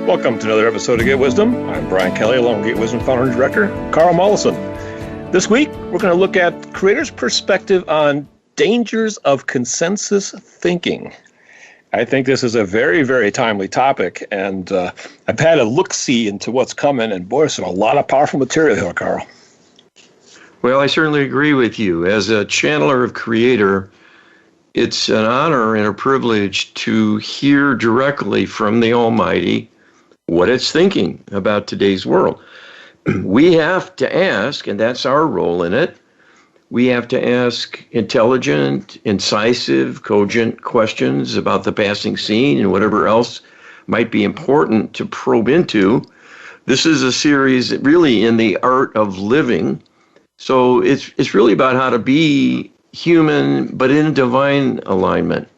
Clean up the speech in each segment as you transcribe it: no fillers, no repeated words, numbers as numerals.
Welcome to another episode of Get Wisdom. I'm Brian Kelly, along with Get Wisdom founder and director, Carl Mollison. This week, we're going to look at Creator's perspective on dangers of consensus thinking. I think this is a very, very timely topic, and I've had a look-see into what's coming, and boy, there's a lot of powerful material here, Carl. Well, I certainly agree with you. As a channeler of Creator, it's an honor and a privilege to hear directly from the Almighty what it's thinking about today's world. We have to ask, and that's our role in it, we have to ask intelligent, incisive, cogent questions about the passing scene and whatever else might be important to probe into. This is a series really in the art of living. So it's really about how to be human, but in divine alignment.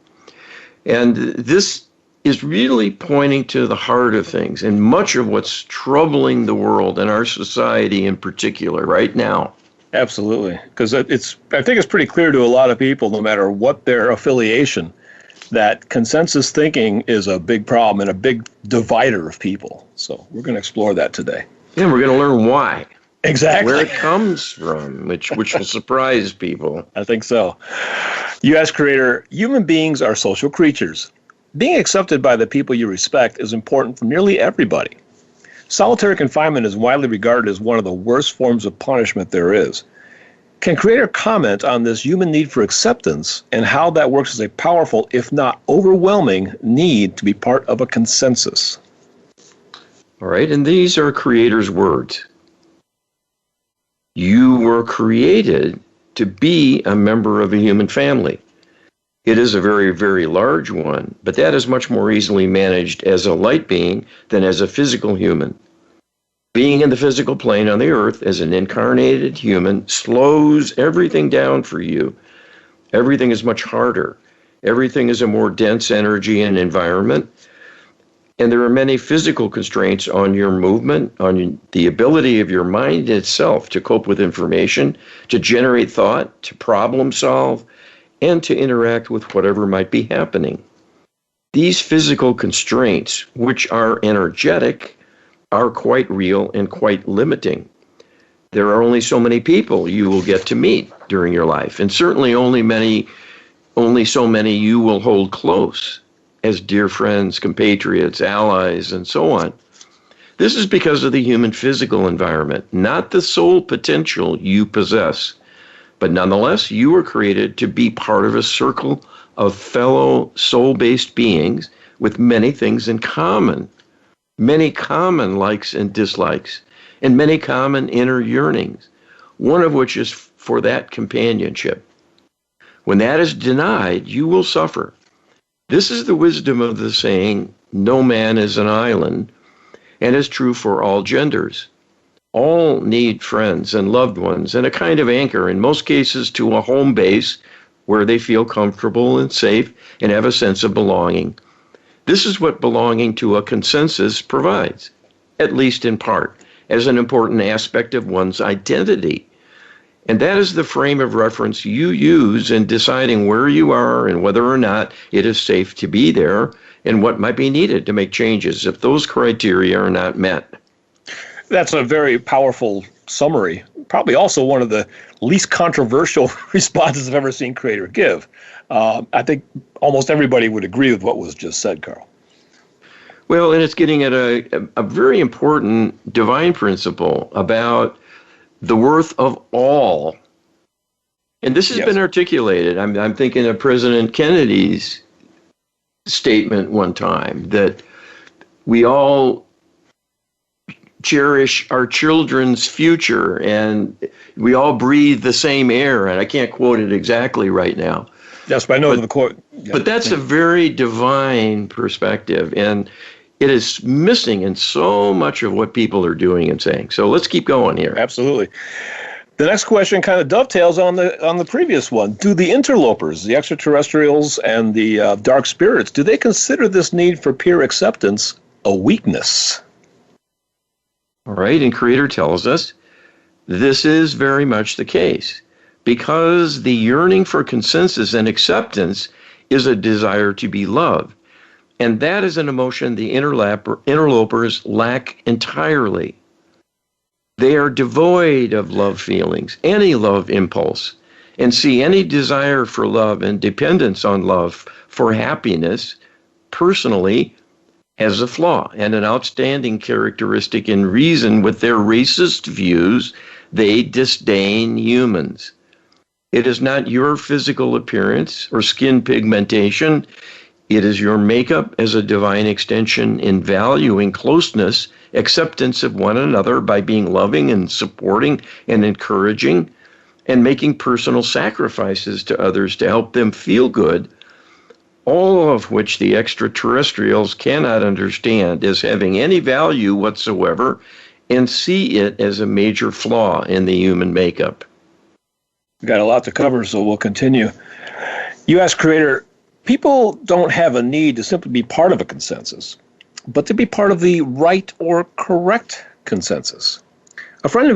And this is really pointing to the heart of things and much of what's troubling the world and our society in particular right now. Absolutely, because I think it's pretty clear to a lot of people, no matter what their affiliation, that consensus thinking is a big problem and a big divider of people. So we're going to explore that today. And we're going to learn why. Exactly. Where it comes from, which will surprise people. I think so. You ask Creator, human beings are social creatures. Being accepted by the people you respect is important for nearly everybody. Solitary confinement is widely regarded as one of the worst forms of punishment there is. Can Creator comment on this human need for acceptance and how that works as a powerful, if not overwhelming, need to be part of a consensus? All right, and these are Creator's words. You were created to be a member of a human family. It is a very, very large one, but that is much more easily managed as a light being than as a physical human. Being in the physical plane on the earth as an incarnated human slows everything down for you. Everything is much harder. Everything is a more dense energy and environment. And there are many physical constraints on your movement, on the ability of your mind itself to cope with information, to generate thought, to problem solve, and to interact with whatever might be happening. These physical constraints, which are energetic, are quite real and quite limiting. There are only so many people you will get to meet during your life, and certainly only so many you will hold close as dear friends, compatriots, allies, and so on. This is because of the human physical environment, not the soul potential you possess. But nonetheless, you were created to be part of a circle of fellow soul-based beings with many things in common, many common likes and dislikes, and many common inner yearnings, one of which is for that companionship. When that is denied, you will suffer. This is the wisdom of the saying, no man is an island, and is true for all genders. All need friends and loved ones and a kind of anchor, in most cases to a home base where they feel comfortable and safe and have a sense of belonging. This is what belonging to a consensus provides, at least in part, as an important aspect of one's identity. And that is the frame of reference you use in deciding where you are and whether or not it is safe to be there and what might be needed to make changes if those criteria are not met. That's a very powerful summary. Probably also one of the least controversial responses I've ever seen Creator give. I think almost everybody would agree with what was just said, Carl. Well, and it's getting at a very important divine principle about the worth of all. And this has been articulated. I'm thinking of President Kennedy's statement one time that we all cherish our children's future, and we all breathe the same air. And I can't quote it exactly right now. Yes, but I know the quote. Yeah. But that's a very divine perspective, and it is missing in so much of what people are doing and saying. So let's keep going here. Absolutely. The next question kind of dovetails on the previous one. Do the interlopers, the extraterrestrials and the dark spirits, do they consider this need for peer acceptance a weakness? All right, and Creator tells us this is very much the case, because the yearning for consensus and acceptance is a desire to be loved. And that is an emotion the interlopers lack entirely. They are devoid of love feelings, any love impulse, and see any desire for love and dependence on love for happiness personally as a flaw and an outstanding characteristic in reason with their racist views. They disdain humans. It is not your physical appearance or skin pigmentation. It is your makeup as a divine extension in valuing closeness, acceptance of one another by being loving and supporting and encouraging and making personal sacrifices to others to help them feel good, all of which the extraterrestrials cannot understand as having any value whatsoever and see it as a major flaw in the human makeup. We've got a lot to cover, so we'll continue. You ask Creator, people don't have a need to simply be part of a consensus, but to be part of the right or correct consensus. The friend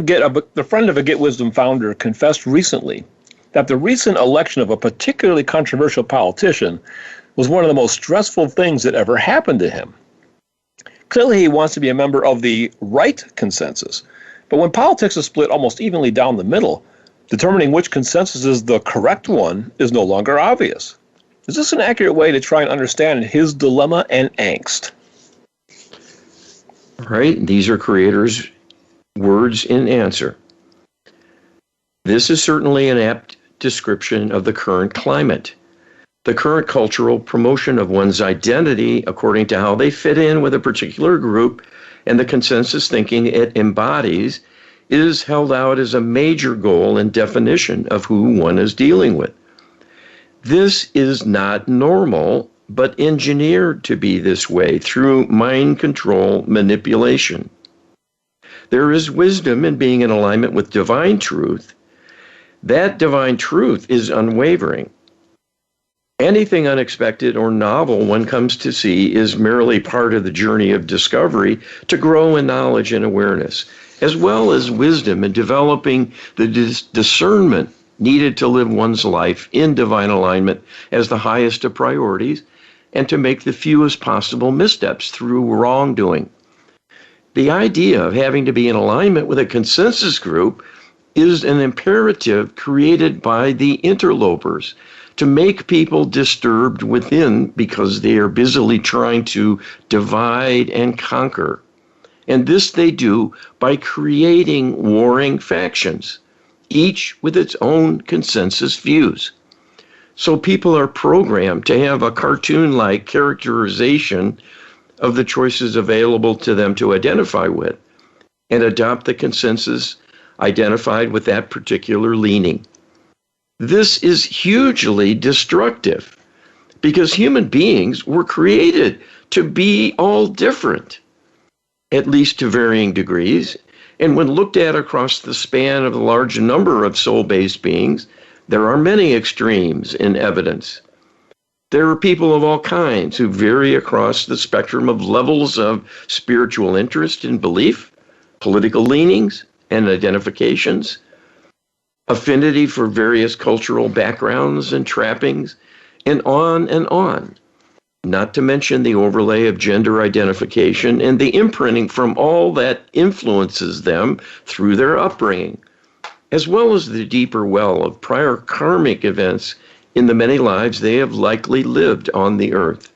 of a Get Wisdom founder confessed recently that the recent election of a particularly controversial politician was one of the most stressful things that ever happened to him. Clearly, he wants to be a member of the right consensus, but when politics is split almost evenly down the middle, determining which consensus is the correct one is no longer obvious. Is this an accurate way to try and understand his dilemma and angst? Right? These are Creator's words in answer. This is certainly an apt description of the current climate. The current cultural promotion of one's identity according to how they fit in with a particular group and the consensus thinking it embodies is held out as a major goal and definition of who one is dealing with. This is not normal, but engineered to be this way through mind control manipulation. There is wisdom in being in alignment with divine truth. That divine truth is unwavering. Anything unexpected or novel one comes to see is merely part of the journey of discovery to grow in knowledge and awareness, as well as wisdom in developing the discernment needed to live one's life in divine alignment as the highest of priorities and to make the fewest possible missteps through wrongdoing. The idea of having to be in alignment with a consensus group is an imperative created by the interlopers to make people disturbed within because they are busily trying to divide and conquer. And this they do by creating warring factions, each with its own consensus views. So people are programmed to have a cartoon-like characterization of the choices available to them to identify with and adopt the consensus identified with that particular leaning. This is hugely destructive because human beings were created to be all different, at least to varying degrees. And when looked at across the span of a large number of soul-based beings, there are many extremes in evidence. There are people of all kinds who vary across the spectrum of levels of spiritual interest and belief, political leanings and identifications, affinity for various cultural backgrounds and trappings, and on, not to mention the overlay of gender identification and the imprinting from all that influences them through their upbringing, as well as the deeper well of prior karmic events in the many lives they have likely lived on the earth.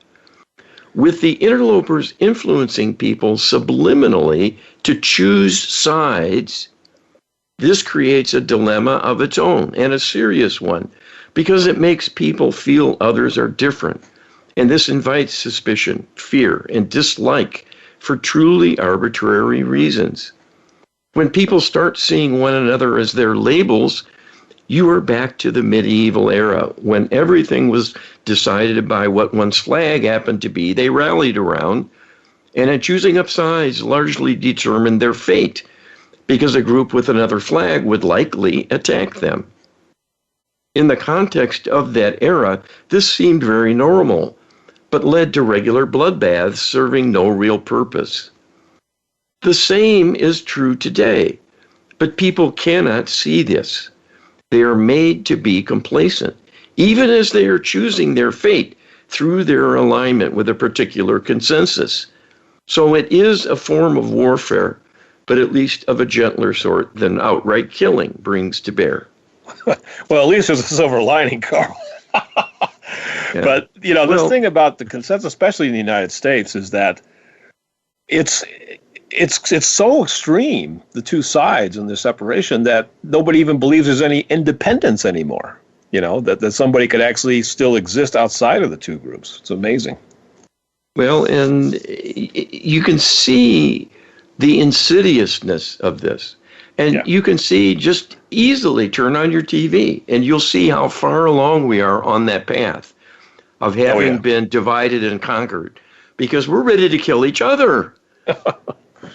With the interlopers influencing people subliminally to choose sides, this creates a dilemma of its own, and a serious one, because it makes people feel others are different. And this invites suspicion, fear, and dislike for truly arbitrary reasons. When people start seeing one another as their labels, you are back to the medieval era when everything was decided by what one's flag happened to be they rallied around, and in choosing up sides largely determined their fate, because a group with another flag would likely attack them. In the context of that era, this seemed very normal, but led to regular bloodbaths serving no real purpose. The same is true today, but people cannot see this. They are made to be complacent. Even as they are choosing their fate, through their alignment with a particular consensus. So it is a form of warfare, but at least of a gentler sort than outright killing brings to bear. Well, at least there's a silver lining, Carl. Yeah. But, this thing about the consensus, especially in the United States, is that it's so extreme, the two sides and the separation, that nobody even believes there's any independence anymore. That somebody could actually still exist outside of the two groups. It's amazing. Well, and you can see the insidiousness of this. And you can see, just easily turn on your TV and you'll see how far along we are on that path of having been divided and conquered, because we're ready to kill each other.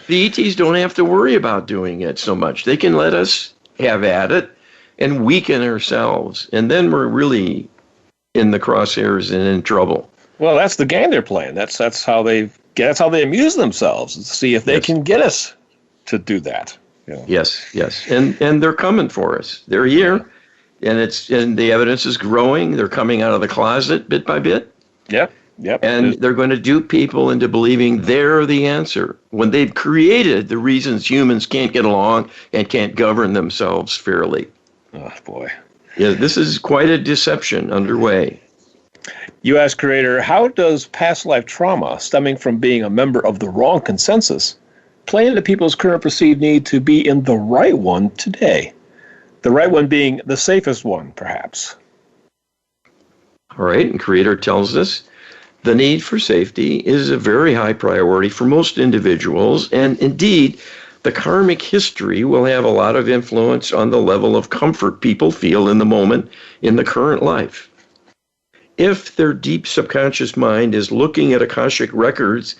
The ETs don't have to worry about doing it so much. They can let us have at it and weaken ourselves. And then we're really in the crosshairs and in trouble. Well, that's the game they're playing. That's how they amuse themselves, to see if they can get us to do that. Yes. And they're coming for us. They're here, and the evidence is growing. They're coming out of the closet bit by bit. Yep. And they're going to dupe people into believing they're the answer when they've created the reasons humans can't get along and can't govern themselves fairly. Oh, boy. Yeah, this is quite a deception underway. You ask, Creator, how does past life trauma stemming from being a member of the wrong consensus play into people's current perceived need to be in the right one today? The right one being the safest one, perhaps. All right, and Creator tells us the need for safety is a very high priority for most individuals, and indeed, the karmic history will have a lot of influence on the level of comfort people feel in the moment in the current life. If their deep subconscious mind is looking at Akashic records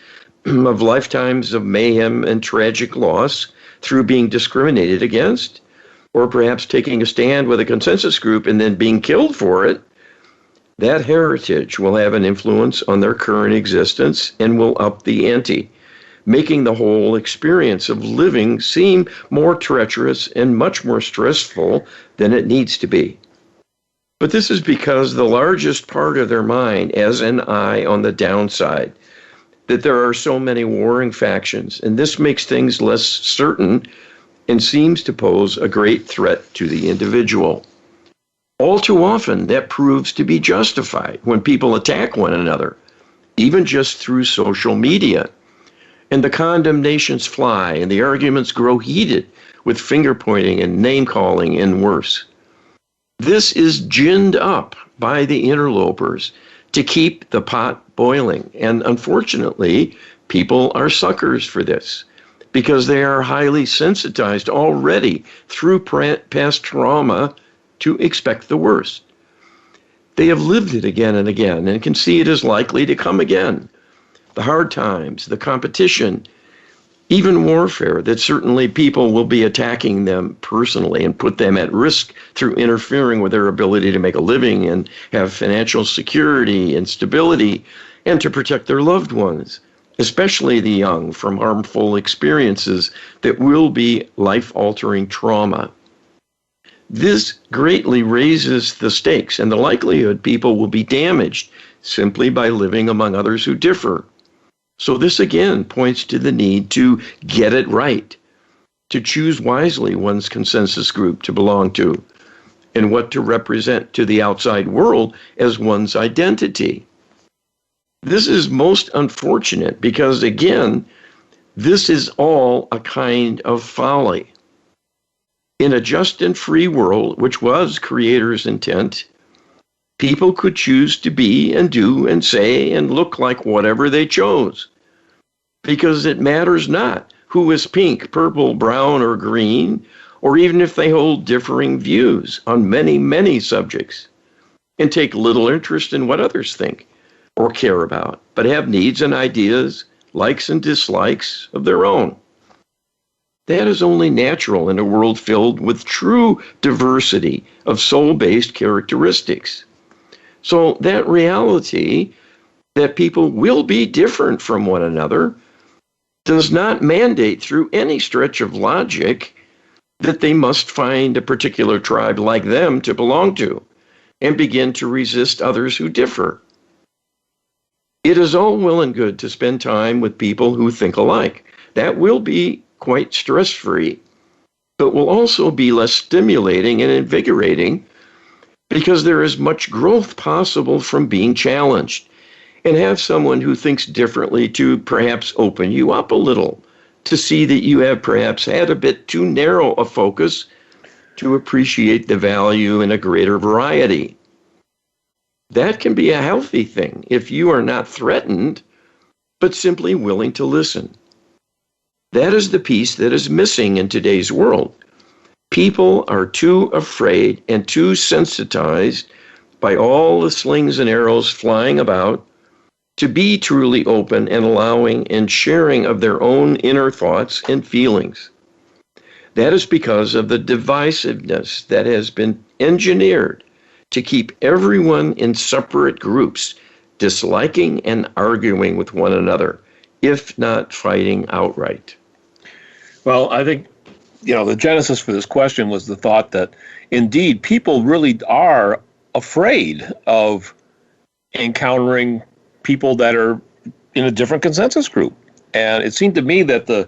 of lifetimes of mayhem and tragic loss through being discriminated against, or perhaps taking a stand with a consensus group and then being killed for it, that heritage will have an influence on their current existence and will up the ante, making the whole experience of living seem more treacherous and much more stressful than it needs to be. But this is because the largest part of their mind has an eye on the downside, that there are so many warring factions, and this makes things less certain and seems to pose a great threat to the individual. All too often, that proves to be justified when people attack one another, even just through social media. And the condemnations fly, and the arguments grow heated with finger-pointing and name-calling and worse. This is ginned up by the interlopers to keep the pot boiling. And unfortunately, people are suckers for this because they are highly sensitized already through past trauma to expect the worst. They have lived it again and again and can see it is likely to come again. The hard times, the competition, even warfare, that certainly people will be attacking them personally and put them at risk through interfering with their ability to make a living and have financial security and stability and to protect their loved ones, especially the young, from harmful experiences that will be life-altering trauma. This greatly raises the stakes and the likelihood people will be damaged simply by living among others who differ. So this again points to the need to get it right, to choose wisely one's consensus group to belong to, and what to represent to the outside world as one's identity. This is most unfortunate because, again, this is all a kind of folly. In a just and free world, which was Creator's intent, people could choose to be and do and say and look like whatever they chose, because it matters not who is pink, purple, brown, or green, or even if they hold differing views on many, many subjects, and take little interest in what others think or care about, but have needs and ideas, likes and dislikes of their own. That is only natural in a world filled with true diversity of soul-based characteristics. So that reality that people will be different from one another does not mandate through any stretch of logic that they must find a particular tribe like them to belong to and begin to resist others who differ. It is all well and good to spend time with people who think alike. That will be quite stress-free, but will also be less stimulating and invigorating because there is much growth possible from being challenged. And have someone who thinks differently to perhaps open you up a little, to see that you have perhaps had a bit too narrow a focus to appreciate the value in a greater variety. That can be a healthy thing if you are not threatened, but simply willing to listen. That is the piece that is missing in today's world. People are too afraid and too sensitized by all the slings and arrows flying about to be truly open and allowing and sharing of their own inner thoughts and feelings. That is because of the divisiveness that has been engineered to keep everyone in separate groups, disliking and arguing with one another, if not fighting outright. Well, I think, the genesis for this question was the thought that indeed people really are afraid of encountering people that are in a different consensus group. And it seemed to me that the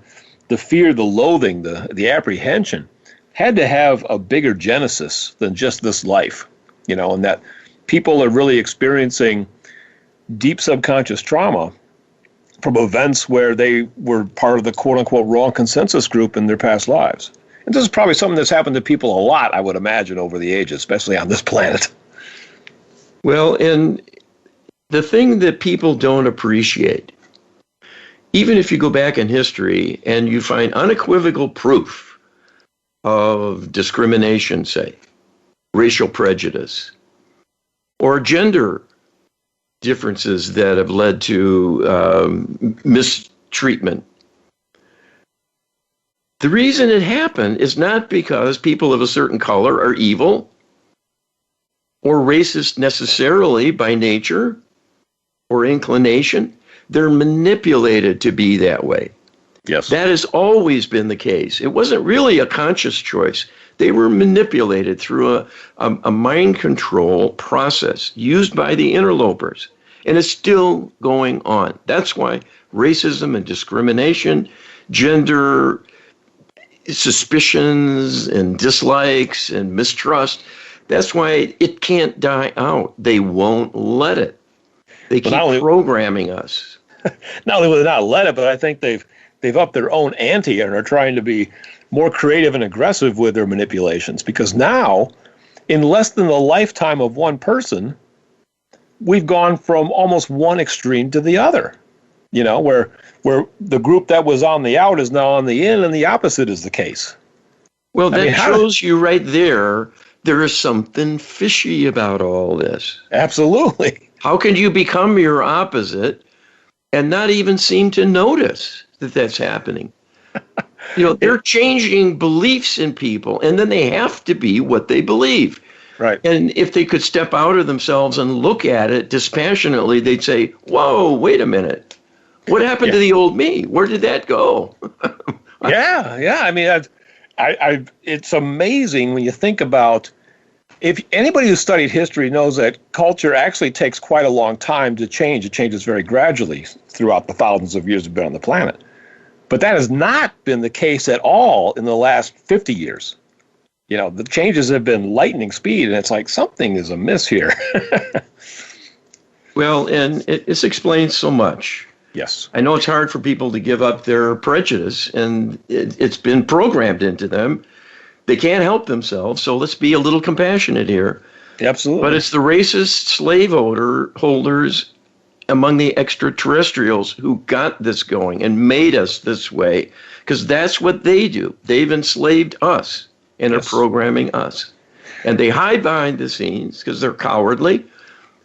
fear, the loathing, the apprehension had to have a bigger genesis than just this life, and that people are really experiencing deep subconscious trauma from events where they were part of the quote-unquote wrong consensus group in their past lives. And this is probably something that's happened to people a lot, I would imagine, over the ages, especially on this planet. Well, and the thing that people don't appreciate, even if you go back in history and you find unequivocal proof of discrimination, say, racial prejudice, or gender differences that have led to mistreatment. The reason it happened is not because people of a certain color are evil or racist necessarily by nature or inclination. They're manipulated to be that way. Yes. That has always been the case. It wasn't really a conscious choice. They were manipulated through a mind control process used by the interlopers. And it's still going on. That's why racism and discrimination, gender suspicions and dislikes and mistrust, that's why it can't die out. They won't let it. They keep programming us. Not only will they not let it, but I think they've upped their own ante and are trying to be more creative and aggressive with their manipulations, because now, in less than the lifetime of one person, we've gone from almost one extreme to the other, where the group that was on the out is now on the in, and the opposite is the case. Well, that shows you right there is something fishy about all this. Absolutely. How can you become your opposite and not even seem to notice that that's happening? They're changing beliefs in people, and then they have to be what they believe. Right. And if they could step out of themselves and look at it dispassionately, they'd say, whoa, wait a minute. What happened to the old me? Where did that go? Yeah. I mean, it's amazing when you think about, if anybody who's studied history knows that culture actually takes quite a long time to change. It changes very gradually throughout the thousands of years we've been on the planet. But that has not been the case at all in the last 50 years. The changes have been lightning speed, and it's like something is amiss here. Well, and it's explained so much. Yes. I know it's hard for people to give up their prejudice, and it's been programmed into them. They can't help themselves, so let's be a little compassionate here. Absolutely. But it's the racist slave holders among the extraterrestrials who got this going and made us this way, because that's what they do. They've enslaved us and are programming us. And they hide behind the scenes because they're cowardly,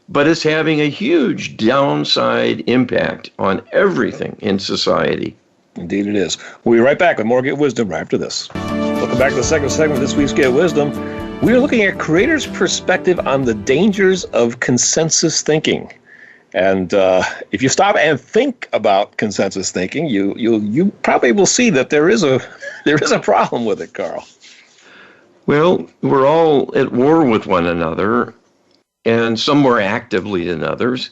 but it's having a huge downside impact on everything in society. Indeed it is. We'll be right back with more Get Wisdom right after this. Welcome back to the second segment of this week's Get Wisdom. We are looking at Creator's perspective on the dangers of consensus thinking. And if you stop and think about consensus thinking, you probably will see that there is a problem with it, Carl. Well, we're all at war with one another, and some more actively than others.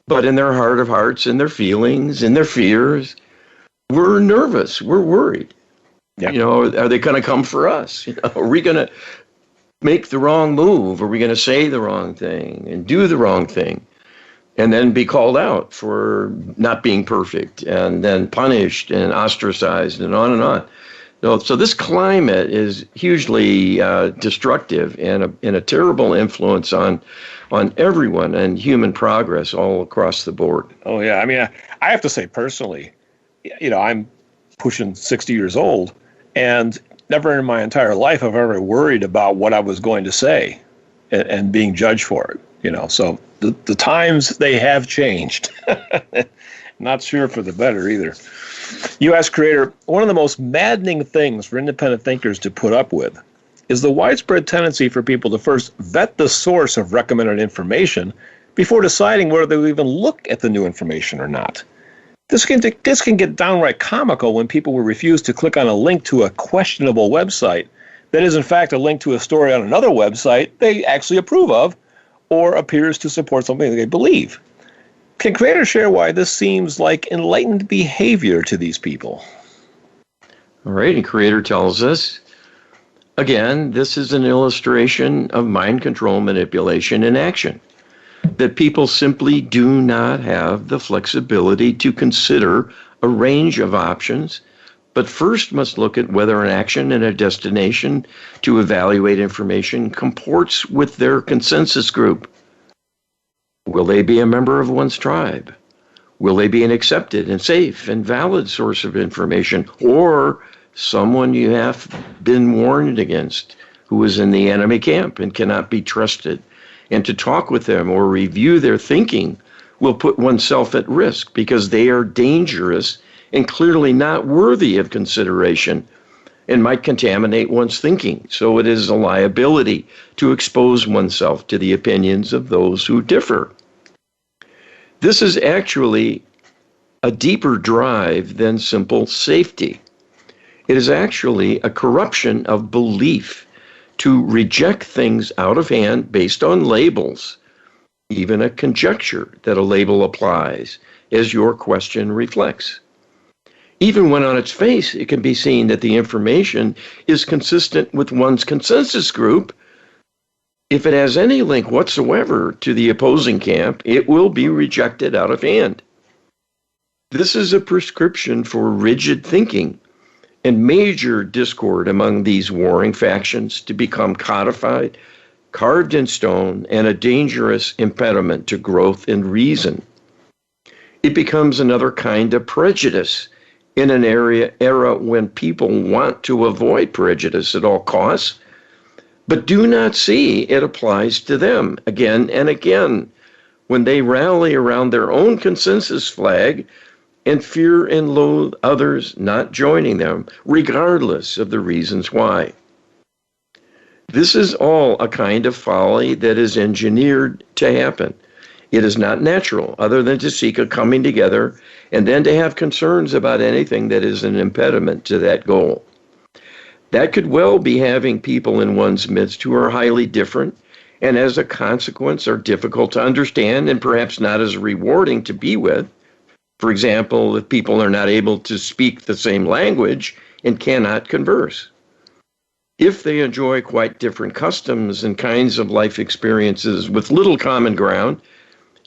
But in their heart of hearts, in their feelings, in their fears, we're nervous. We're worried. Yeah. Are they going to come for us? Are we going to make the wrong move? Are we going to say the wrong thing and do the wrong thing? And then be called out for not being perfect, and then punished and ostracized, and on and on. So this climate is hugely destructive and a terrible influence on everyone and human progress all across the board. Oh, yeah. I mean, I have to say personally, I'm pushing 60 years old, and never in my entire life have I ever worried about what I was going to say and being judged for it. So the times, they have changed. Not sure for the better either. U.S. Creator, one of the most maddening things for independent thinkers to put up with is the widespread tendency for people to first vet the source of recommended information before deciding whether they will even look at the new information or not. This can get downright comical when people will refuse to click on a link to a questionable website that is in fact a link to a story on another website they actually approve of or appears to support something they believe. Can creators share why this seems like enlightened behavior to these people? All right, and Creator tells us, again, this is an illustration of mind control, manipulation, in action. That people simply do not have the flexibility to consider a range of options, but first must look at whether an action and a destination to evaluate information comports with their consensus group. Will they be a member of one's tribe? Will they be an accepted and safe and valid source of information, or someone you have been warned against who is in the enemy camp and cannot be trusted? And to talk with them or review their thinking will put oneself at risk because they are dangerous and clearly not worthy of consideration and might contaminate one's thinking. So it is a liability to expose oneself to the opinions of those who differ. This is actually a deeper drive than simple safety. It is actually a corruption of belief to reject things out of hand based on labels, even a conjecture that a label applies, as your question reflects. Even when on its face, it can be seen that the information is consistent with one's consensus group. If it has any link whatsoever to the opposing camp, it will be rejected out of hand. This is a prescription for rigid thinking and major discord among these warring factions to become codified, carved in stone, and a dangerous impediment to growth in reason. It becomes another kind of prejudice in an era when people want to avoid prejudice at all costs, but do not see it applies to them again and again when they rally around their own consensus flag and fear and loathe others not joining them, regardless of the reasons why. This is all a kind of folly that is engineered to happen. It is not natural, other than to seek a coming together and then to have concerns about anything that is an impediment to that goal. That could well be having people in one's midst who are highly different and as a consequence are difficult to understand and perhaps not as rewarding to be with. For example, if people are not able to speak the same language and cannot converse. If they enjoy quite different customs and kinds of life experiences with little common ground,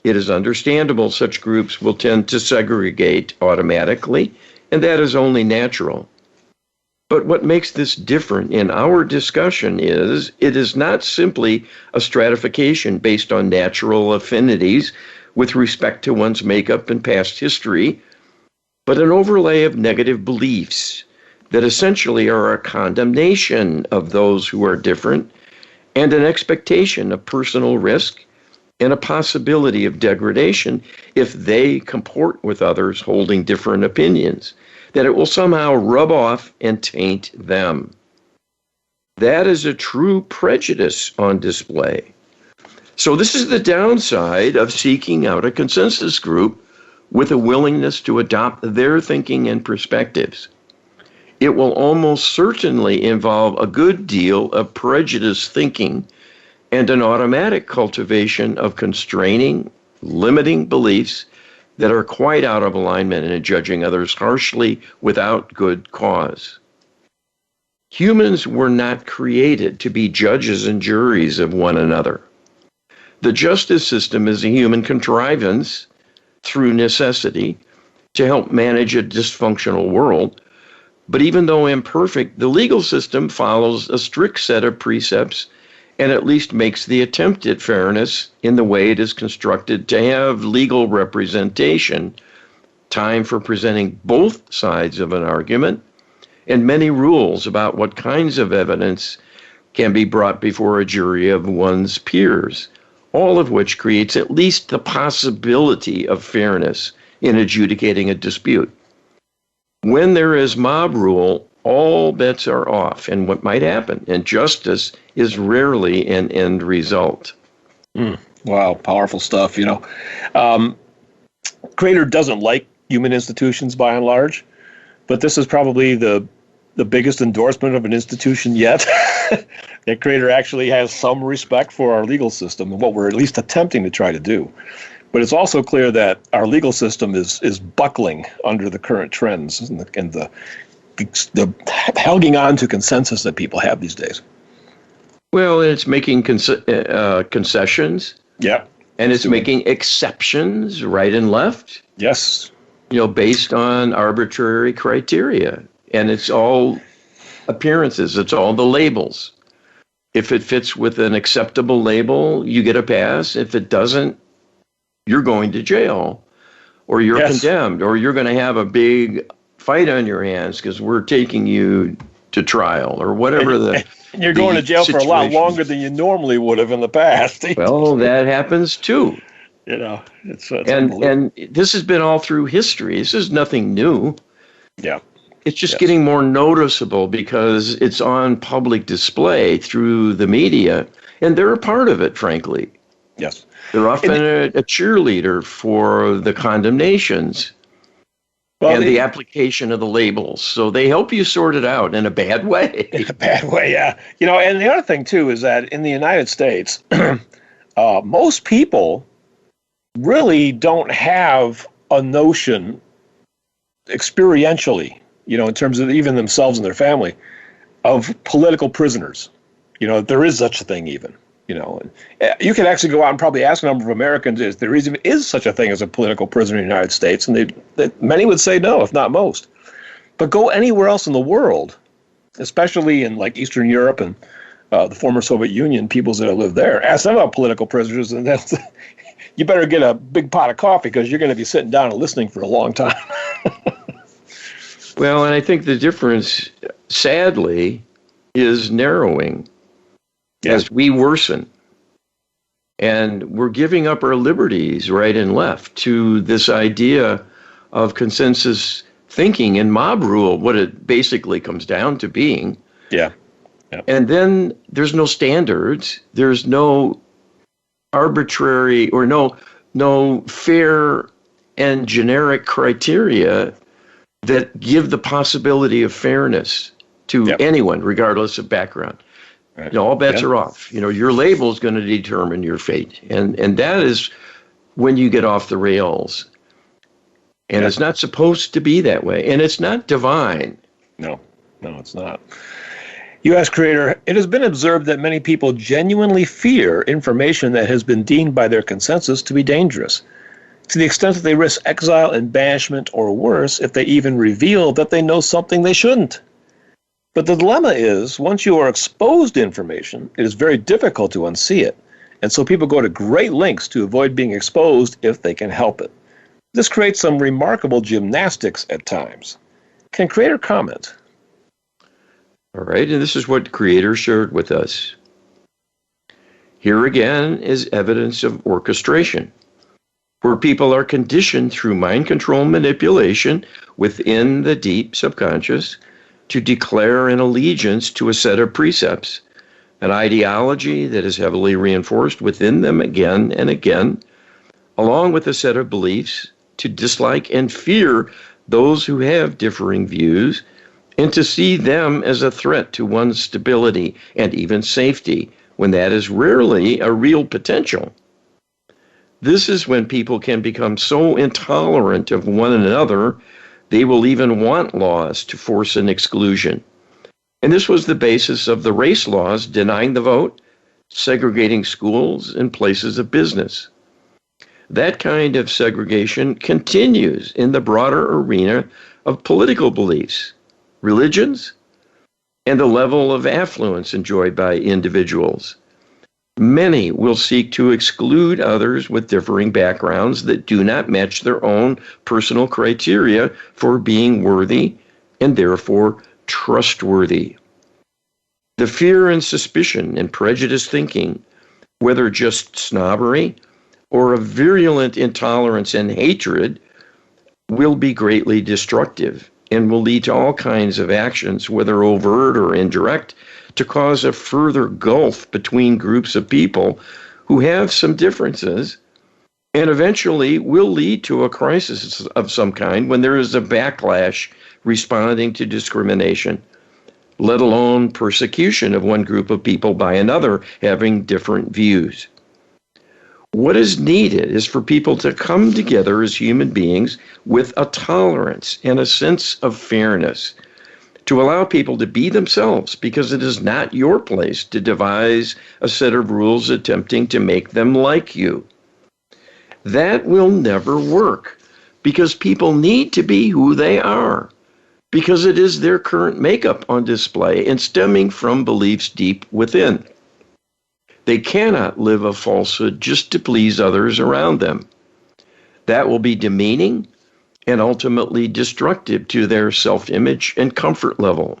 it is understandable such groups will tend to segregate automatically, and that is only natural. But what makes this different in our discussion is it is not simply a stratification based on natural affinities with respect to one's makeup and past history, but an overlay of negative beliefs that essentially are a condemnation of those who are different and an expectation of personal risk and a possibility of degradation if they comport with others holding different opinions, that it will somehow rub off and taint them. That is a true prejudice on display. So this is the downside of seeking out a consensus group with a willingness to adopt their thinking and perspectives. It will almost certainly involve a good deal of prejudice thinking and an automatic cultivation of constraining, limiting beliefs that are quite out of alignment and judging others harshly without good cause. Humans were not created to be judges and juries of one another. The justice system is a human contrivance through necessity to help manage a dysfunctional world. But even though imperfect, the legal system follows a strict set of precepts and at least makes the attempt at fairness in the way it is constructed to have legal representation, time for presenting both sides of an argument, and many rules about what kinds of evidence can be brought before a jury of one's peers, all of which creates at least the possibility of fairness in adjudicating a dispute. When there is mob rule, all bets are off, and what might happen, and justice is rarely an end result. Wow, powerful stuff. Creator doesn't like human institutions by and large, but this is probably the biggest endorsement of an institution yet. That Creator actually has some respect for our legal system and what we're at least attempting to try to do. But it's also clear that our legal system is buckling under the current trends and the hanging on to consensus that people have these days. Well, it's making concessions. Yeah. And it's making exceptions right and left. Yes. Based on arbitrary criteria. And it's all appearances. It's all the labels. If it fits with an acceptable label, you get a pass. If it doesn't, you're going to jail, or you're condemned, or you're going to have a big fight on your hands because we're taking you to trial, or whatever and you're going to jail for a lot longer than you normally would have in the past. Well, that happens too. It's and this has been all through history. This is nothing new. Yeah. It's just getting more noticeable because it's on public display through the media, and they're a part of it, frankly. Yes. They're often a cheerleader for the condemnations and the application of the labels. So they help you sort it out in a bad way. In a bad way, yeah. And the other thing, too, is that in the United States, most people really don't have a notion experientially, in terms of even themselves and their family, of political prisoners. There is such a thing even. You can actually go out and probably ask a number of Americans if there is such a thing as a political prisoner in the United States, and many would say no, if not most. But go anywhere else in the world, especially in like Eastern Europe and the former Soviet Union, peoples that have lived there, ask them about political prisoners, and you better get a big pot of coffee because you're going to be sitting down and listening for a long time. Well, and I think the difference, sadly, is narrowing. As we worsen. And we're giving up our liberties right and left to this idea of consensus thinking and mob rule, what it basically comes down to being. Yeah. And then there's no standards. There's no arbitrary or no fair and generic criteria that give the possibility of fairness to anyone, regardless of background. Right. All bets are off. Your label is going to determine your fate. And that is when you get off the rails. And it's not supposed to be that way. And it's not divine. No, it's not. U.S. Creator, it has been observed that many people genuinely fear information that has been deemed by their consensus to be dangerous, to the extent that they risk exile and banishment or worse if they even reveal that they know something they shouldn't. But the dilemma is, once you are exposed to information, it is very difficult to unsee it. And so people go to great lengths to avoid being exposed if they can help it. This creates some remarkable gymnastics at times. Can Creator comment? All right, and this is what Creator shared with us. Here again is evidence of orchestration, where people are conditioned through mind control manipulation within the deep subconscious to declare an allegiance to a set of precepts, an ideology that is heavily reinforced within them again and again, along with a set of beliefs to dislike and fear those who have differing views, and to see them as a threat to one's stability and even safety, when that is rarely a real potential. This is when people can become so intolerant of one another, they will even want laws to force an exclusion. And this was the basis of the race laws denying the vote, segregating schools and places of business. That kind of segregation continues in the broader arena of political beliefs, religions, and the level of affluence enjoyed by individuals. Many will seek to exclude others with differing backgrounds that do not match their own personal criteria for being worthy and therefore trustworthy. The fear and suspicion and prejudiced thinking, whether just snobbery or a virulent intolerance and hatred, will be greatly destructive and will lead to all kinds of actions, whether overt or indirect, to cause a further gulf between groups of people who have some differences, and eventually will lead to a crisis of some kind when there is a backlash responding to discrimination, let alone persecution of one group of people by another having different views. What is needed is for people to come together as human beings with a tolerance and a sense of fairness, to allow people to be themselves, because it is not your place to devise a set of rules attempting to make them like you. That will never work, because people need to be who they are, because it is their current makeup on display and stemming from beliefs deep within. They cannot live a falsehood just to please others around them. That will be demeaning and ultimately destructive to their self-image and comfort level.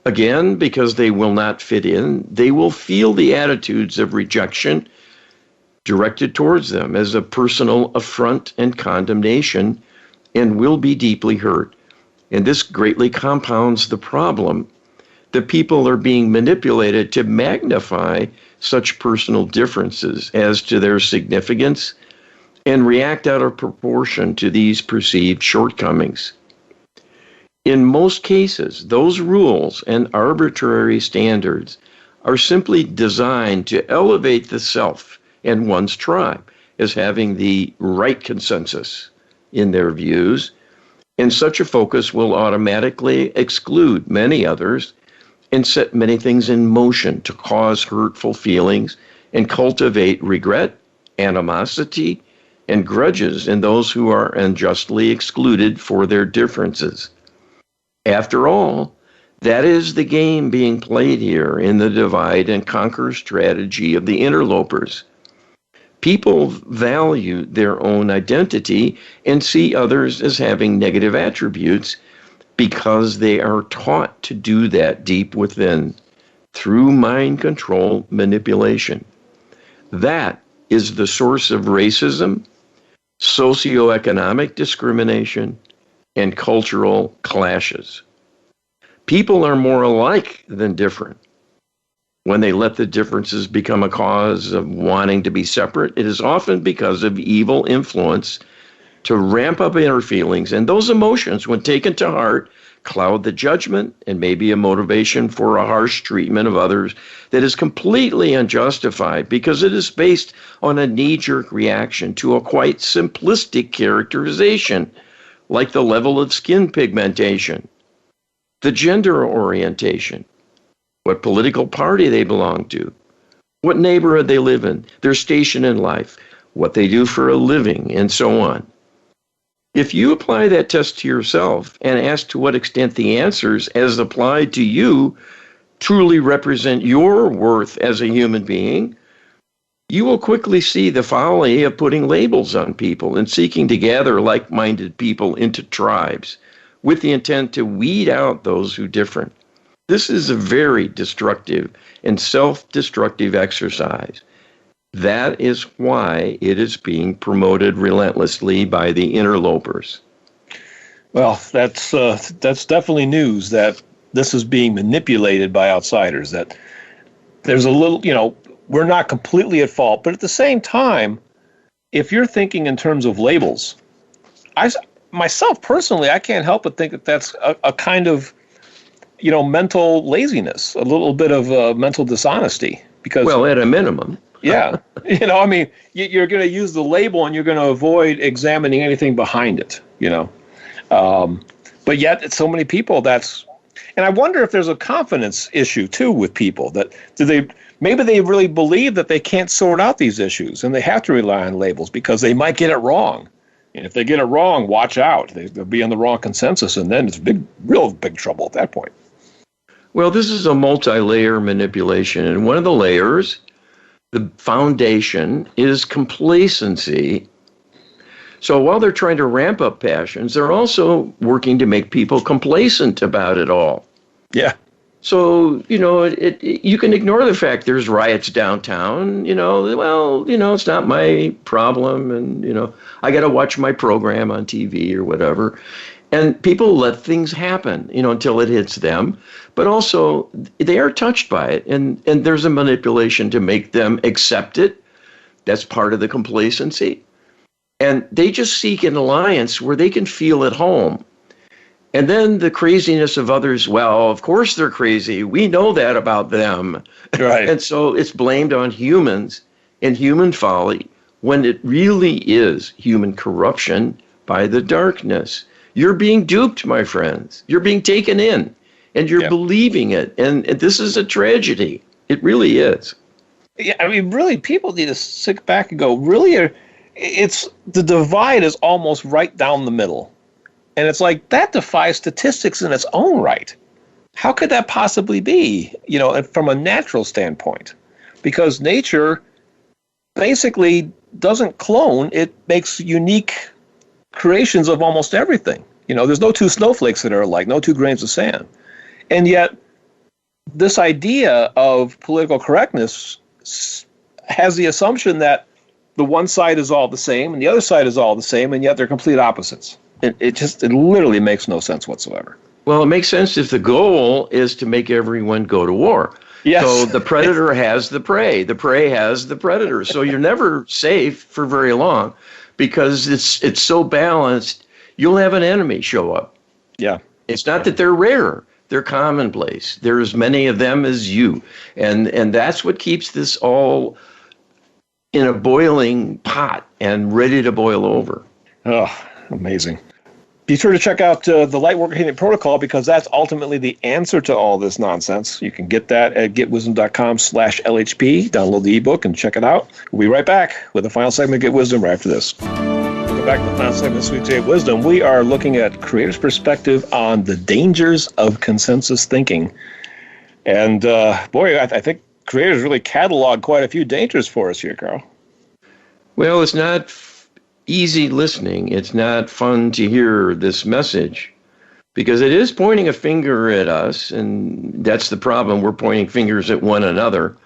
Again, because they will not fit in, they will feel the attitudes of rejection directed towards them as a personal affront and condemnation, and will be deeply hurt. And this greatly compounds the problem. The people are being manipulated to magnify such personal differences as to their significance and react out of proportion to these perceived shortcomings. In most cases, those rules and arbitrary standards are simply designed to elevate the self and one's tribe as having the right consensus in their views, and such a focus will automatically exclude many others and set many things in motion to cause hurtful feelings and cultivate regret, animosity, and grudges in those who are unjustly excluded for their differences. After all, that is the game being played here in the divide and conquer strategy of the interlopers. People value their own identity and see others as having negative attributes because they are taught to do that deep within through mind control manipulation. That is the source of racism, socioeconomic discrimination, and cultural clashes. People are more alike than different. When they let the differences become a cause of wanting to be separate, it is often because of evil influence to ramp up inner feelings, and those emotions, when taken to heart, cloud the judgment and may be a motivation for a harsh treatment of others that is completely unjustified because it is based on a knee-jerk reaction to a quite simplistic characterization, like the level of skin pigmentation, the gender orientation, what political party they belong to, what neighborhood they live in, their station in life, what they do for a living, and so on. If you apply that test to yourself and ask to what extent the answers as applied to you truly represent your worth as a human being, you will quickly see the folly of putting labels on people and seeking to gather like-minded people into tribes with the intent to weed out those who differ. This is a very destructive and self-destructive exercise. That is why it is being promoted relentlessly by the interlopers. Well, that's definitely news that this is being manipulated by outsiders, that there's a little, we're not completely at fault, but at the same time, if you're thinking in terms of labels, myself personally, I can't help but think that that's a kind of, mental laziness, a little bit of mental dishonesty. Because, well, at a minimum. Yeah. I mean, you're going to use the label and you're going to avoid examining anything behind it, But yet, it's so many people and I wonder if there's a confidence issue too with people that maybe they really believe that they can't sort out these issues and they have to rely on labels because they might get it wrong. And if they get it wrong, watch out. They'll be on the wrong consensus, and then it's real big trouble at that point. Well, this is a multi-layer manipulation, and one of the layers, the foundation, is complacency. So while they're trying to ramp up passions, they're also working to make people complacent about it all. Yeah. So, you can ignore the fact there's riots downtown, it's not my problem. And, I got to watch my program on TV or whatever. And people let things happen, until it hits them. But also they are touched by it. And there's a manipulation to make them accept it. That's part of the complacency. And they just seek an alliance where they can feel at home. And then the craziness of others, well, of course they're crazy. We know that about them. Right. And so it's blamed on humans and human folly when it really is human corruption by the darkness. You're being duped, my friends. You're being taken in and you're believing it. And this is a tragedy. It really is. Yeah, I mean, really, people need to sit back and go, really, it's the divide is almost right down the middle. And it's like, that defies statistics in its own right. How could that possibly be, from a natural standpoint? Because nature basically doesn't clone. It makes unique creations of almost everything. There's no two snowflakes that are alike, no two grains of sand. And yet, this idea of political correctness has the assumption that the one side is all the same and the other side is all the same, and yet they're complete opposites. It literally makes no sense whatsoever. Well, it makes sense if the goal is to make everyone go to war. Yes. So the predator has the prey has the predator. So you're never safe for very long because it's so balanced. You'll have an enemy show up. Yeah. It's not that they're rare. They're commonplace. There are as many of them as you. And that's what keeps this all in a boiling pot and ready to boil over. Oh, amazing. Be sure to check out the Lightworker Healing Protocol because that's ultimately the answer to all this nonsense. You can get that at getwisdom.com/LHP. Download the ebook and check it out. We'll be right back with the final segment of Get Wisdom right after this. Welcome back to the final segment of this week's Get Wisdom. We are looking at Creator's perspective on the dangers of consensus thinking. And boy, I think Creator's really cataloged quite a few dangers for us here, Carl. Well, it's not easy listening. It's not fun to hear this message because it is pointing a finger at us, and that's the problem. We're pointing fingers at one another.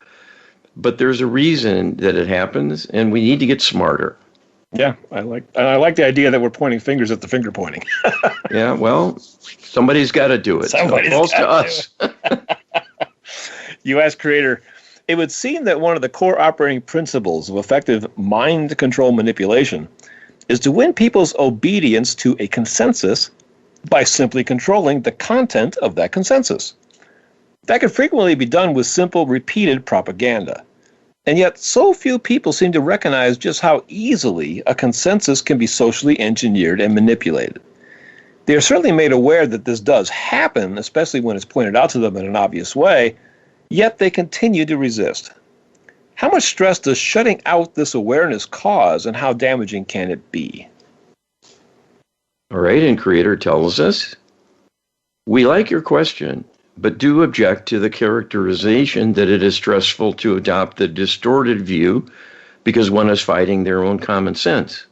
But there's a reason that it happens, and we need to get smarter. Yeah, I like the idea that we're pointing fingers at the finger pointing. Yeah, well, somebody's got to do it. Somebody's so it falls got to us. You ask Creator, it would seem that one of the core operating principles of effective mind control manipulation is to win people's obedience to a consensus by simply controlling the content of that consensus. That can frequently be done with simple, repeated propaganda. And yet, so few people seem to recognize just how easily a consensus can be socially engineered and manipulated. They are certainly made aware that this does happen, especially when it's pointed out to them in an obvious way, yet they continue to resist. How much stress does shutting out this awareness cause, and how damaging can it be? All right, and Creator tells us, we like your question, but do object to the characterization that it is stressful to adopt the distorted view because one is fighting their own common sense.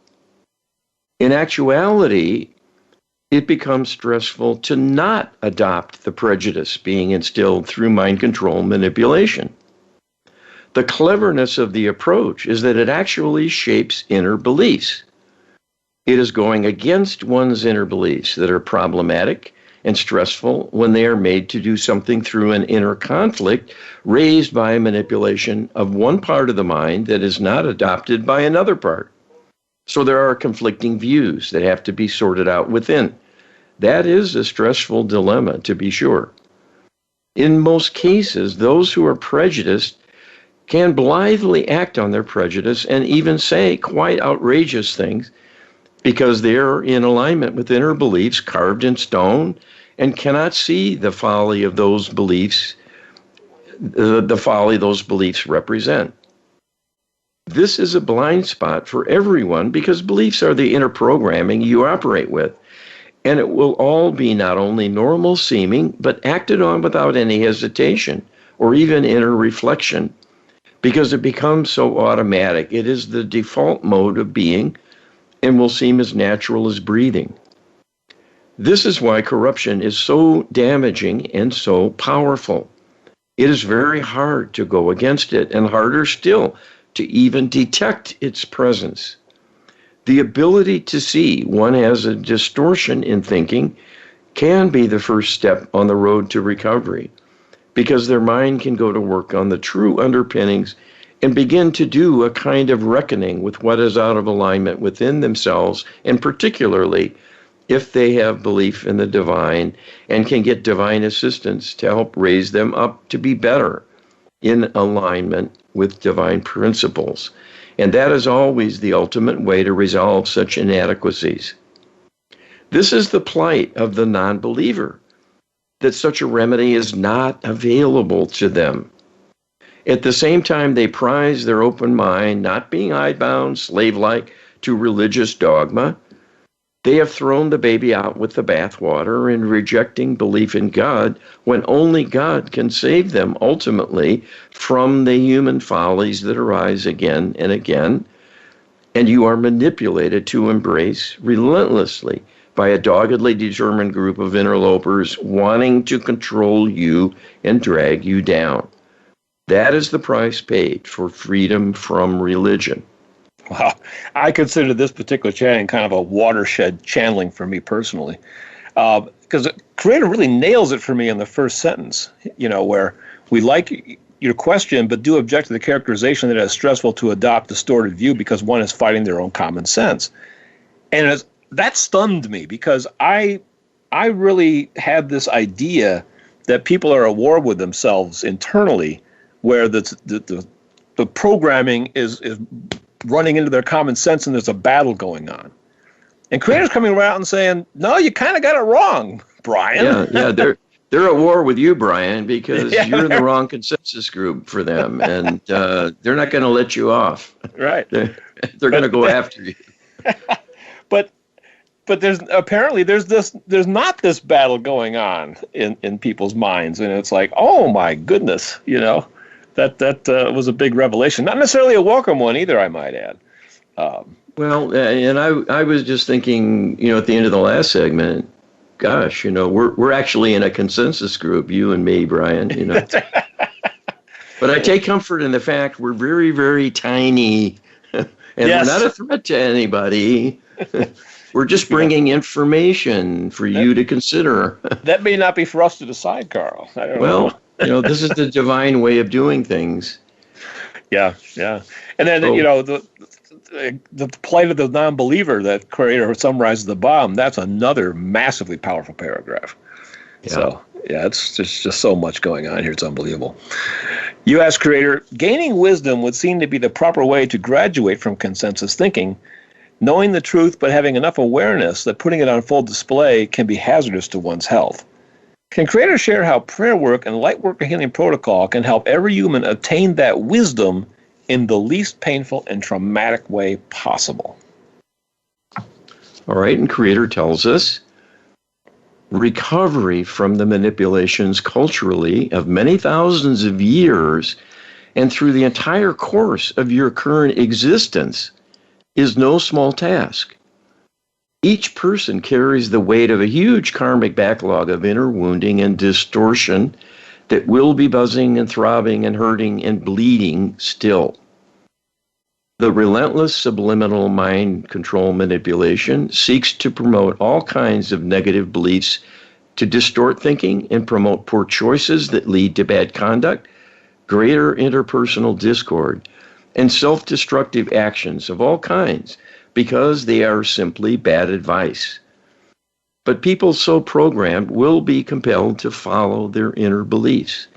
In actuality, it becomes stressful to not adopt the prejudice being instilled through mind control manipulation. The cleverness of the approach is that it actually shapes inner beliefs. It is going against one's inner beliefs that are problematic and stressful when they are made to do something through an inner conflict raised by manipulation of one part of the mind that is not adopted by another part. So there are conflicting views that have to be sorted out within. That is a stressful dilemma, to be sure. In most cases, those who are prejudiced can blithely act on their prejudice and even say quite outrageous things because they're in alignment with inner beliefs carved in stone and cannot see the folly of those beliefs, the folly those beliefs represent. This is a blind spot for everyone because beliefs are the inner programming you operate with. And it will all be not only normal seeming, but acted on without any hesitation or even inner reflection because it becomes so automatic. It is the default mode of being and will seem as natural as breathing. This is why corruption is so damaging and so powerful. It is very hard to go against it and harder still to even detect its presence. The ability to see one has a distortion in thinking can be the first step on the road to recovery because their mind can go to work on the true underpinnings and begin to do a kind of reckoning with what is out of alignment within themselves, and particularly if they have belief in the divine and can get divine assistance to help raise them up to be better in alignment with divine principles. And that is always the ultimate way to resolve such inadequacies. This is the plight of the non-believer, that such a remedy is not available to them. At the same time, they prize their open mind, not being hidebound, slave-like to religious dogma. They have thrown the baby out with the bathwater in rejecting belief in God when only God can save them ultimately from the human follies that arise again and again. And you are manipulated to embrace relentlessly by a doggedly determined group of interlopers wanting to control you and drag you down. That is the price paid for freedom from religion. Wow. I consider this particular channeling kind of a watershed channeling for me personally. Because the Creator really nails it for me in the first sentence, where we like your question, but do object to the characterization that it is stressful to adopt distorted view because one is fighting their own common sense. And that stunned me because I really had this idea that people are at war with themselves internally, where the programming is running into their common sense and there's a battle going on. And Creator's coming around and saying, no, you kind of got it wrong, Brian. Yeah, they're at war with you, Brian, because you're in the wrong consensus group for them, and they're not going to let you off. Right. They're going to go after you. But there's not this battle going on in people's minds, and it's like, oh my goodness, that was a big revelation. Not necessarily a welcome one either, I might add. Well, and I was just thinking, at the end of the last segment, gosh, we're actually in a consensus group, you and me, Brian, But I take comfort in the fact we're very, very tiny, and yes. We're not a threat to anybody. We're just bringing information for you to consider. That may not be for us to decide, Carl. I don't know. This is the divine way of doing things. Yeah. And then, the plight of the non-believer that Creator summarizes at the bottom, that's another massively powerful paragraph. Yeah. So, it's just so much going on here. It's unbelievable. You ask Creator, gaining wisdom would seem to be the proper way to graduate from consensus thinking. Knowing the truth but having enough awareness that putting it on full display can be hazardous to one's health. Can Creator share how prayer work and light work healing protocol can help every human attain that wisdom in the least painful and traumatic way possible? All right, and Creator tells us, recovery from the manipulations culturally of many thousands of years and through the entire course of your current existence is no small task. Each person carries the weight of a huge karmic backlog of inner wounding and distortion that will be buzzing and throbbing and hurting and bleeding still. The relentless subliminal mind control manipulation seeks to promote all kinds of negative beliefs to distort thinking and promote poor choices that lead to bad conduct, greater interpersonal discord, and self-destructive actions of all kinds because they are simply bad advice. But people so programmed will be compelled to follow their inner beliefs.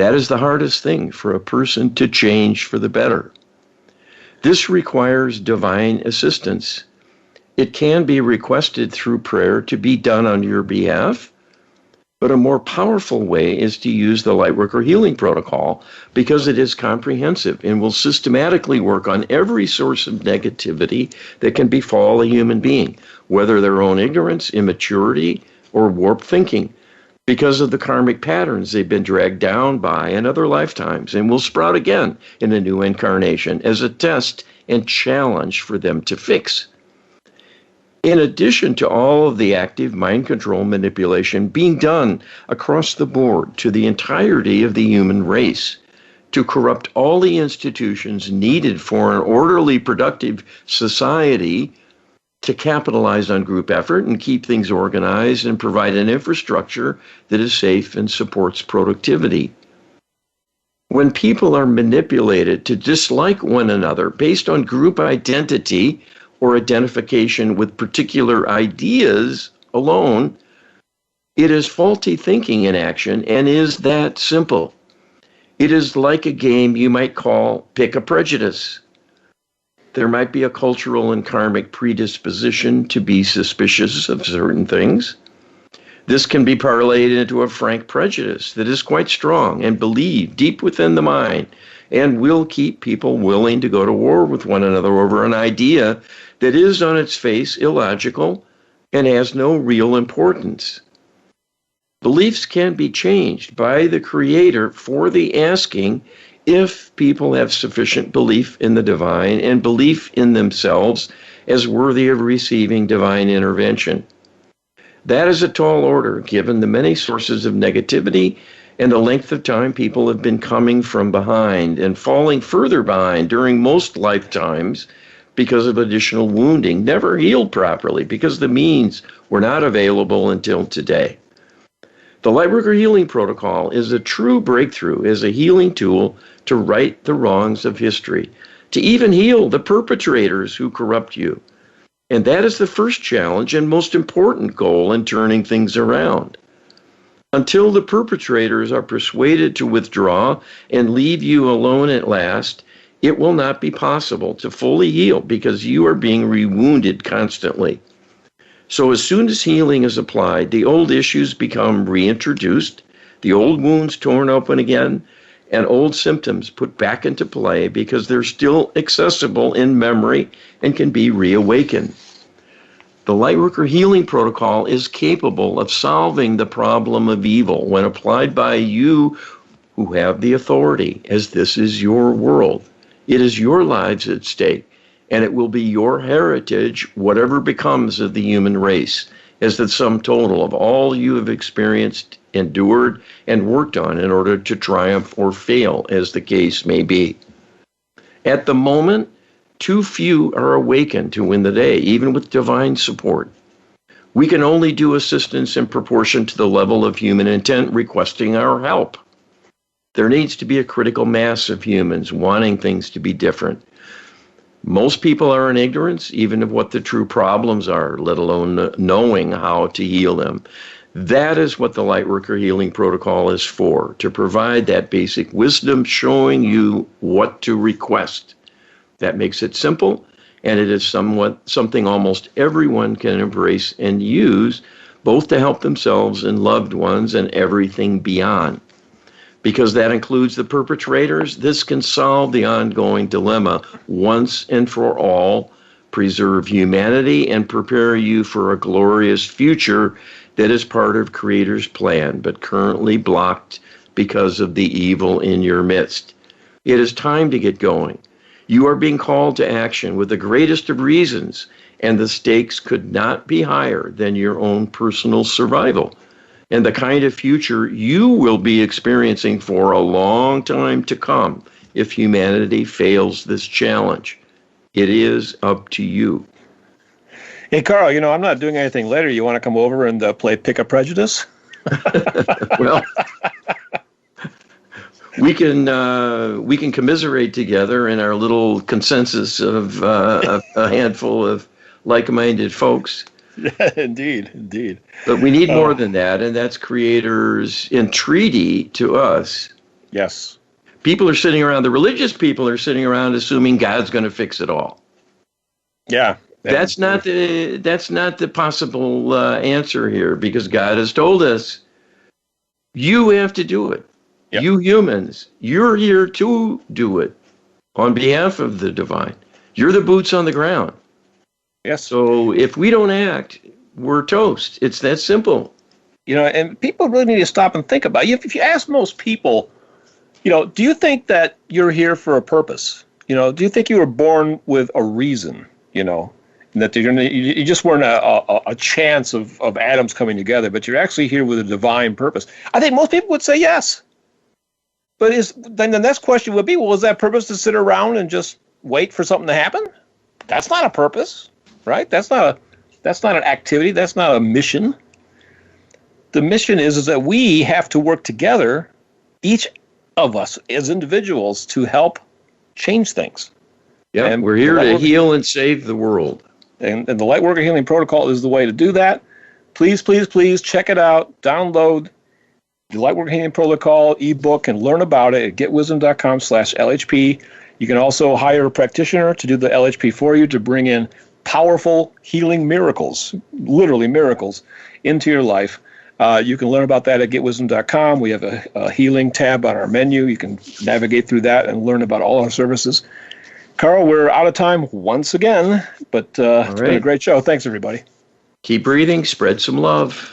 That is the hardest thing for a person to change for the better. This requires divine assistance. It can be requested through prayer to be done on your behalf, but a more powerful way is to use the Lightworker Healing Protocol because it is comprehensive and will systematically work on every source of negativity that can befall a human being, whether their own ignorance, immaturity, or warped thinking, because of the karmic patterns they've been dragged down by in other lifetimes and will sprout again in a new incarnation as a test and challenge for them to fix. In addition to all of the active mind control manipulation being done across the board to the entirety of the human race, to corrupt all the institutions needed for an orderly, productive society, to capitalize on group effort and keep things organized and provide an infrastructure that is safe and supports productivity. When people are manipulated to dislike one another based on group identity or identification with particular ideas alone, it is faulty thinking in action and is that simple. It is like a game you might call Pick a Prejudice. There might be a cultural and karmic predisposition to be suspicious of certain things. This can be parlayed into a frank prejudice that is quite strong and believed deep within the mind and will keep people willing to go to war with one another over an idea that is on its face illogical and has no real importance. Beliefs can be changed by the Creator for the asking if people have sufficient belief in the divine and belief in themselves as worthy of receiving divine intervention. That is a tall order given the many sources of negativity and the length of time people have been coming from behind and falling further behind during most lifetimes because of additional wounding, never healed properly because the means were not available until today. The Lightworker Healing Protocol is a true breakthrough as a healing tool to right the wrongs of history, to even heal the perpetrators who corrupt you. And that is the first challenge and most important goal in turning things around. Until the perpetrators are persuaded to withdraw and leave you alone at last, it will not be possible to fully heal because you are being rewounded constantly. So as soon as healing is applied, the old issues become reintroduced, the old wounds torn open again, and old symptoms put back into play because they're still accessible in memory and can be reawakened. The Lightworker Healing Protocol is capable of solving the problem of evil when applied by you who have the authority, as this is your world. It is your lives at stake, and it will be your heritage, whatever becomes of the human race, as the sum total of all you have experienced, endured, and worked on in order to triumph or fail, as the case may be. At the moment, too few are awakened to win the day, even with divine support. We can only do assistance in proportion to the level of human intent requesting our help. There needs to be a critical mass of humans wanting things to be different. Most people are in ignorance, even of what the true problems are, let alone knowing how to heal them. That is what the Lightworker Healing Protocol is for, to provide that basic wisdom, showing you what to request. That makes it simple, and it is something almost everyone can embrace and use, both to help themselves and loved ones and everything beyond. Because that includes the perpetrators, this can solve the ongoing dilemma once and for all, preserve humanity, and prepare you for a glorious future that is part of Creator's plan, but currently blocked because of the evil in your midst. It is time to get going. You are being called to action with the greatest of reasons, and the stakes could not be higher than your own personal survival and the kind of future you will be experiencing for a long time to come if humanity fails this challenge. It is up to you. Hey, Carl, I'm not doing anything later. You want to come over and play Pick a Prejudice? Well, we can commiserate together in our little consensus of a handful of like-minded folks. Indeed. But we need more than that, and that's Creator's entreaty to us Yes. The religious people are sitting around assuming God's going to fix it all. Yeah. That's not the possible answer here, because God has told us you have to do it. Yep. You humans, you're here to do it on behalf of the divine. You're the boots on the ground. Yes. So if we don't act, we're toast. It's that simple. And people really need to stop and think about it. If you ask most people, do you think that you're here for a purpose? Do you think you were born with a reason? And that you just weren't a chance of atoms coming together, but you're actually here with a divine purpose. I think most people would say yes. But then the next question would be, well, is that purpose to sit around and just wait for something to happen? That's not a purpose, right? That's not an activity. That's not a mission. The mission is that we have to work together, each of us as individuals, to help change things. Yeah, and we're here to heal and save the world. And the Lightworker Healing Protocol is the way to do that. Please, please, please check it out. Download the Lightworker Healing Protocol ebook and learn about it at getwisdom.com/LHP. You can also hire a practitioner to do the LHP for you, to bring in powerful healing miracles, literally miracles, into your life. You can learn about that at getwisdom.com. We have a healing tab on our menu. You can navigate through that and learn about all our services. Carl, we're out of time once again, but it's been a great show. Thanks, everybody. Keep breathing. Spread some love.